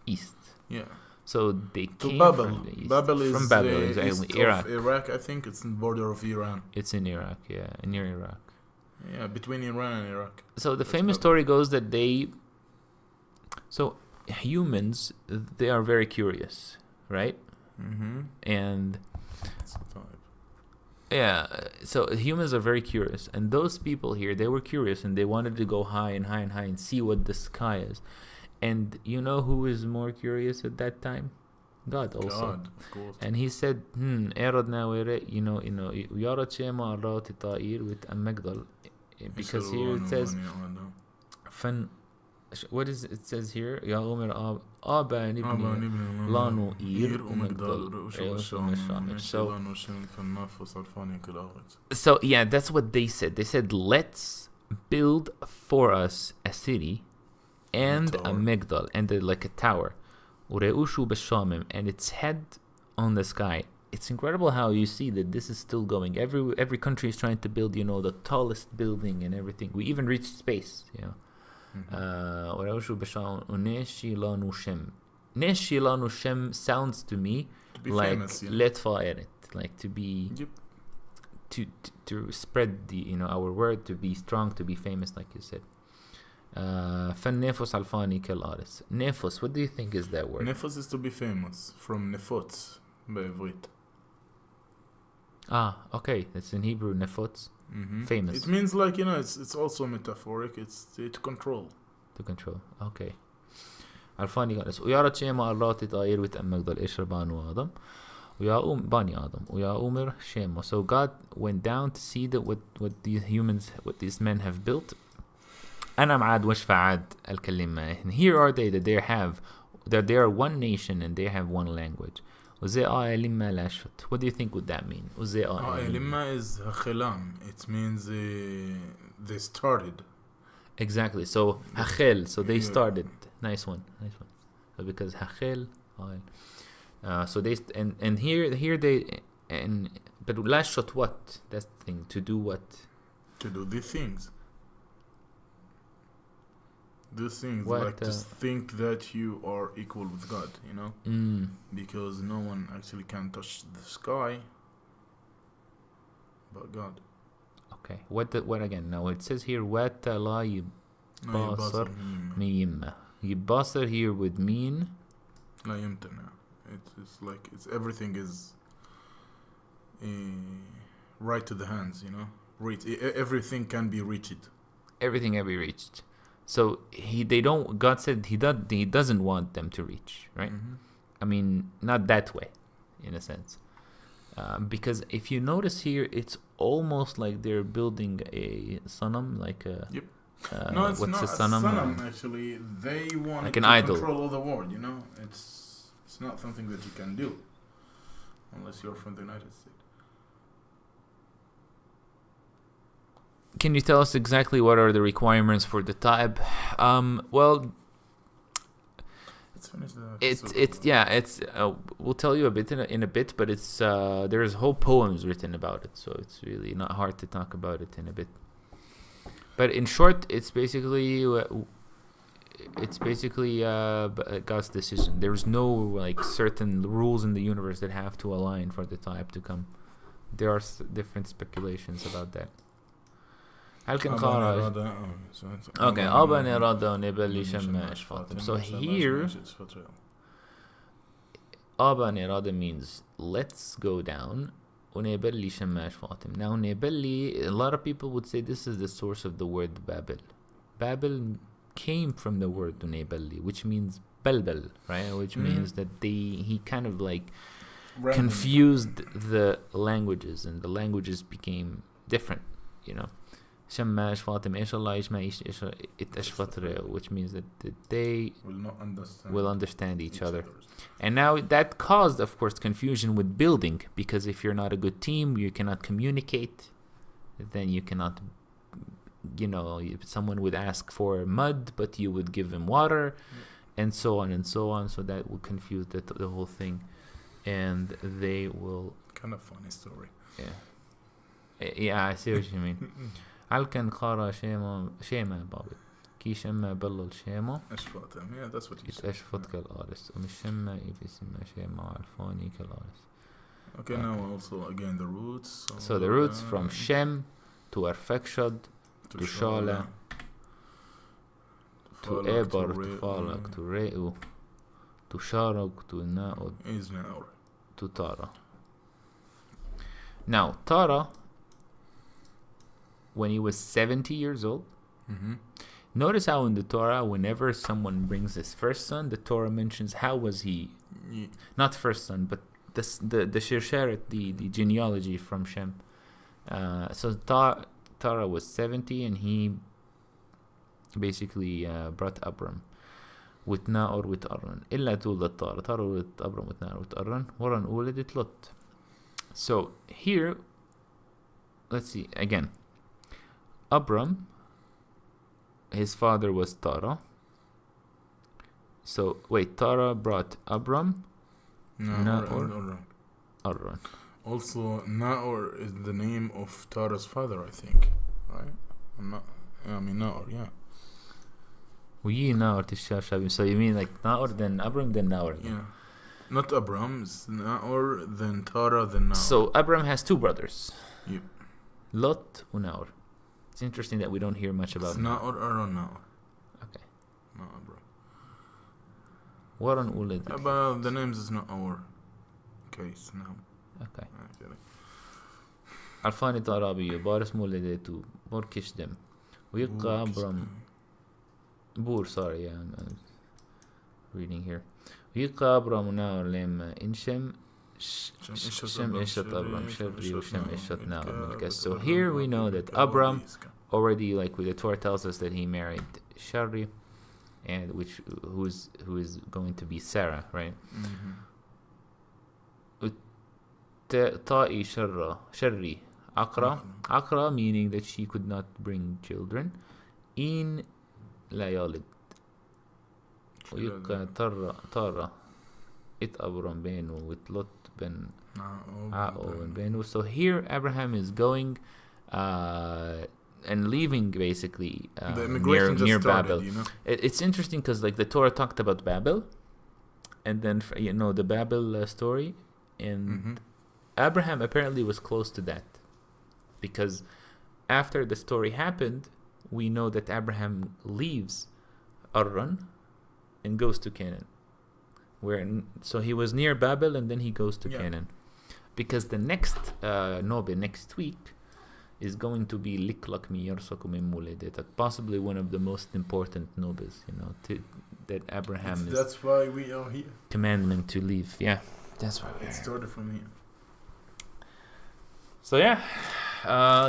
East. Yeah. So they came Babel. from the east. Babel is from Babel, exactly. Iraq. Iraq, I think it's in the border of Iran. It's in Iraq, yeah, near Iraq. Yeah, between Iran and Iraq. So the famous story goes that humans, they are very curious, right? Mm-hmm. And yeah, so humans are very curious, and those people here, they were curious, and they wanted to go high and high and high and see what the sky is. And you know who is more curious at that time? God also. God, of course. And he said, because here it says, what is it says here? يا عمر آبا نبني لانو إير ومقدل. So yeah, that's what they said. They said, let's build for us a city and a migdal, and like a tower. And its head on the sky. It's incredible how you see that this is still going. Every country is trying to build, the tallest building and everything. We even reached space, Neshi lanu shem sounds to me like famous, let fire it, like to be to spread the our word, to be strong, to be famous, like you said. فالنفس alfani كالأرس. Nefus, what do you think is that word? Nefus is to be famous, from nefot, בעברית. Okay. It's in Hebrew, nefot, famous. It means like, it's also metaphoric. It's to control. To control. Okay. عرفان يقال ويارد شيء ما الله تطاير ويتأمك ضل إيش ربانو آدم ويا بني آدم ويا أمر شيء. So God went down to see that what these men have built. أنا معاد وش فعاد الكلمة. And here are they that they are one nation and they have one language. وزي لما لا شفت. What do you think would that mean? وزي لما is خلام. It means they started. Exactly. So hachel. So they started. Nice one. So because hachel. So they and here they and but la shot what? That's the thing. To do what? To do these things. These things What, like to think that you are equal with God. Because no one actually can touch the sky but God. Okay. What again? Now it says here what la yibasar miyimma. Yibasar here would mean لا يمتنع. It's like everything is right to the hands. Reach. Everything can be reached. Everything can be reached. So God said he doesn't want them to reach, right? I mean, not that way, in a sense. Because if you notice here, it's almost like they're building a sanam, like a... Yep. No, it's what's not a sanam? Actually. They want like to an idol. Control all the world, It's not something that you can do. Unless you're from the United States. Can you tell us exactly what are the requirements for the type? Well... Let's finish we'll tell you a bit in a bit, but it's there's whole poems written about it, so it's really not hard to talk about it in a bit. But in short, it's basically God's decision. There's no like certain rules in the universe that have to align for the type to come. There are different speculations about that. هل كان خارج okay أبا إرادة ونبلي شماش فاطم. So here أبا إرادة means let's go down ونبلي شماش فاطم. Now نبلي, a lot of people would say this is the source of the word Babel. Babel came from the word نبلي, which means بلبل, right? Which means that he kind of like confused the languages and the languages became different, شماش فاطم إيش الله يجمع إيش فترة, which means that they will understand each other. And now that caused, of course, confusion with building, because if you're not a good team, you cannot communicate, then you cannot, someone would ask for mud, but you would give him water, and so on and so on. So that will confuse the whole thing, and they will... Kind of funny story. Yeah, I see what you mean. Alkan khara shema baba ki shema ballal shema ashfatam. Yeah, that's what you said. Ashfat kal aris shema ibisma shema alfani kal aris. Okay, now also again the roots. So the roots from Shem to Arfakshad to Shala to Eber to Falak to Reu to Sharok to Naud to Tara. Now Tara, when he was 70 years old. Notice how in the Torah, whenever someone brings his first son, the Torah mentions how was he, not first son, but the Shirsheret, the genealogy from Shem. So Tara was 70, and he basically brought Abram with Naor with Arran. إلا تولد Tara. Tara ولدت Abram with Naor with Arran. Waran ولدت Lot. So here, let's see again. Abram, his father was Tara. So wait, Tara brought Abram, Naor, Arran. Also, Naor is the name of Tara's father, I think. Right? Naor, yeah. Naor Tishar Shabim. So you mean like Naor, then Abram, then Naor? Yeah. Not Abram, it's Naor, then Tara, then Naor. So Abram has two brothers. Yep. Lot and Naor. It's interesting that we don't hear much about Naor or Naor. Okay. Naor, bro. Waran Ulid. About the names is not our case now. Okay. Actually. عرفان طرابية بارس مولدته بوركش دم ويقى أبرم بور sorry I'm reading here ويقى أبرم نار لما إنشم شم إشت أبرم شري وشم إشت نار ملكة. So here we know that Abram already, like the Torah tells us that he married Shari, and who is going to be Sarah, right? Ta'i Shari Akra, meaning that she could not bring children. In la yalid. ويبقى طارة Abram بينه وتلوت بن عاقو بينه. So here Abraham is going and leaving basically near Babel. You know? It's interesting because like the Torah talked about Babel, and then the Babel story, and Abraham apparently was close to that, because after the story happened, we know that Abraham leaves Arran and goes to Canaan. So he was near Babel and then he goes to Canaan, because the next Nobe next week is going to be Liklak mi yarsaku min muledetak, possibly one of the most important Nobes, that Abraham that's why we are here. Commandment to leave. Yeah, that's why it started from here. So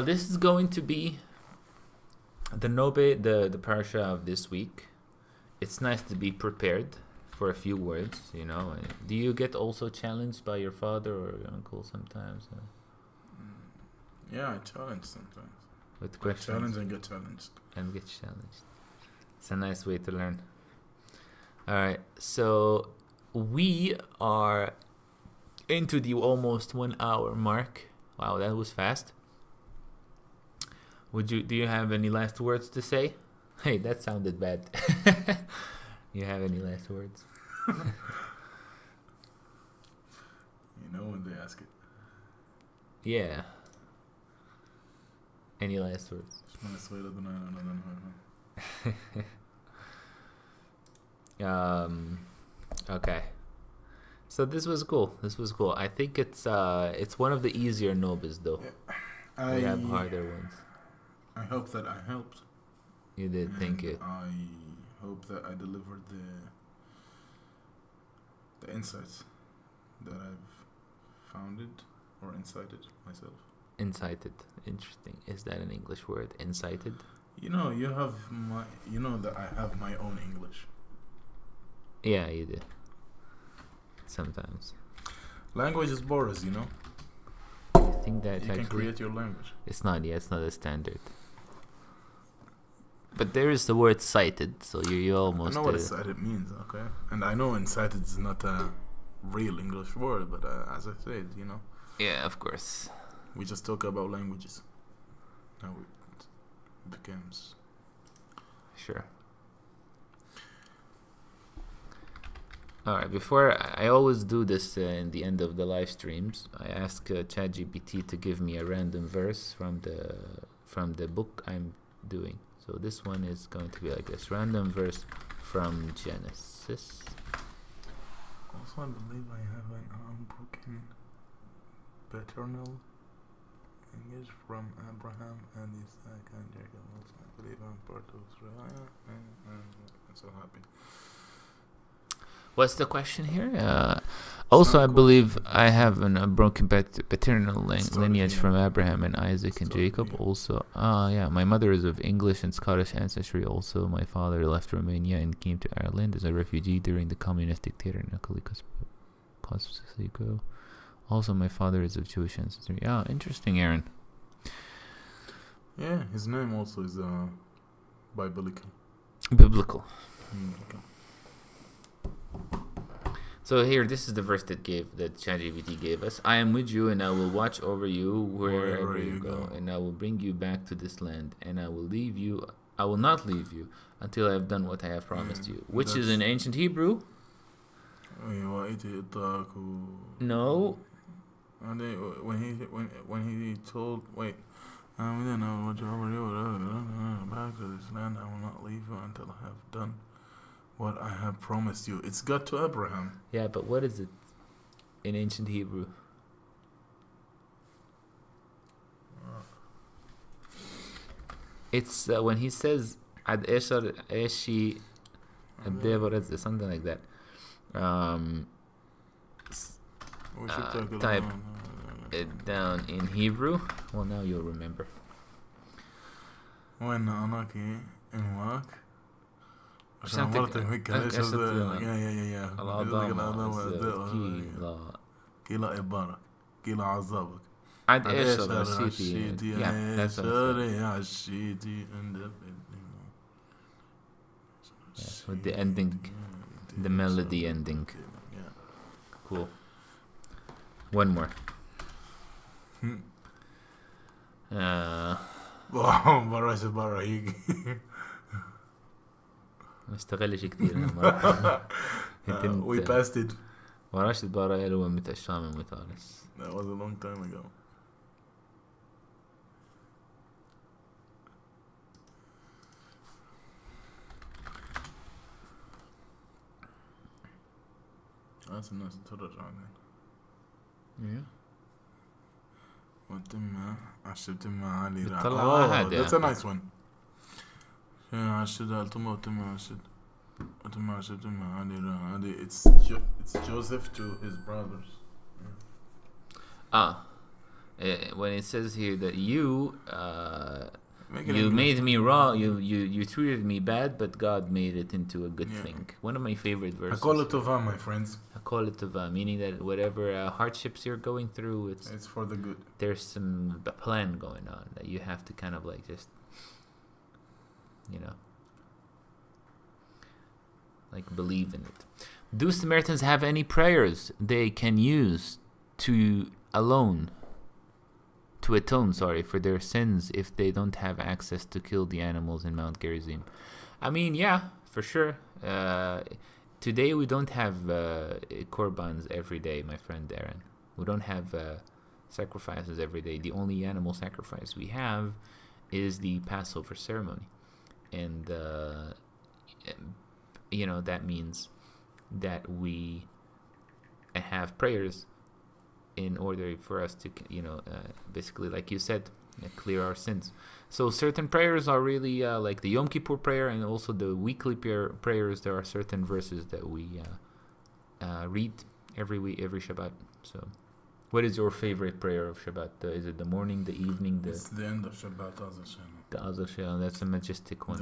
this is going to be the Nobe, the parasha of this week. It's nice to be prepared for a few words, Do you get also challenged by your father or your uncle sometimes? Yeah, I challenge sometimes. With questions? Challenge and get challenged. It's a nice way to learn. Alright, so we are into the almost 1 hour mark. Wow, that was fast. Do you have any last words to say? Hey, that sounded bad. You have any last words? When they ask it. Yeah. Any last words? Okay. So this was cool. I think it's one of the easier Nobes though. Yeah. We have harder ones. I hope that I helped. You did, thank you. I hope that I delivered the insights that I've founded or incited myself. Incited. Interesting. Is that an English word? Incited? You have that I have my own English. Yeah, you do. Sometimes. Language is borrowed, I think that you can create your language. It's not a standard. But there is the word cited, so you almost... I know what cited means, okay? And I know incited is not a real English word, but as I said, Yeah, of course. We just talk about languages. Now it becomes... Sure. Alright, before... I always do this in the end of the live streams. I ask ChatGPT to give me a random verse from the book I'm doing. So this one is going to be like this. Random verse from Genesis. Also, I believe I have an unbroken paternal lineage from Abraham and Isaac and Jacob. Also, I believe I'm part of Israel. I'm so happy. What's the question here? Also, I believe I have an unbroken paternal lineage from Abraham and Isaac and Jacob. Also, my mother is of English and Scottish ancestry. Also, my father left Romania and came to Ireland as a refugee during the communistic tyrannical Kosovo. Also, my father is of Jewish ancestry. Yeah, interesting, Aaron. Yeah, his name also is biblical. Biblical. So here, this is the verse that ChatGPT gave us. I am with you, and I will watch over you wherever you go, and I will bring you back to this land, and I will not leave you until I have done what I have promised you. Which is in ancient Hebrew. No. And when he told, then I will watch over you back to this land. I will not leave you until I have done what I have promised you. It's God to Abraham. Yeah, but what is it in ancient Hebrew? It's when he says ad eshar eshi devorez, something like that. We should take it type on. it down in Hebrew. Well, now you'll remember. وين أنا كي إنواك عشان عشان مرتك هيك ليش عشان يا العظام كيلا إبارك كيلا عذابك عاد ايش الشيتي that's عشيتي with the ending, the melody ending. Yeah. Cool. One more. براشة برا هيك ما اشتغلش كتير we passed it. وراشد بارا هو متى الشام متارس. That was a long time ago. That's a nice Torah Yeah. وتم عشتم علي بتطلع هذا. That's a nice one. عشت التم وتم عشت وتم عشتم علي هذه it's Joseph to his brothers. When it says here that you made me wrong, you treated me bad, but God made it into a good thing. One of my favorite verses. Hakol tova, my friends. Hakol tova, meaning that whatever hardships you're going through, it's for the good. There's some plan going on that you have to kind of like just, like believe in it. Do Samaritans have any prayers they can use to atone for their sins if they don't have access to kill the animals in Mount Gerizim? I mean, yeah, for sure. Today we don't have korbans every day, my friend Aaron. We don't have sacrifices every day. The only animal sacrifice we have is the Passover ceremony. And, that means that we have prayers in order for us to, basically, like you said, clear our sins. So certain prayers are really like the Yom Kippur prayer and also the weekly prayers. There are certain verses that we read every week, every Shabbat. So, what is your favorite prayer of Shabbat? Is it the morning, the evening? It's the end of Shabbat, the Azal Shana. That's a majestic one.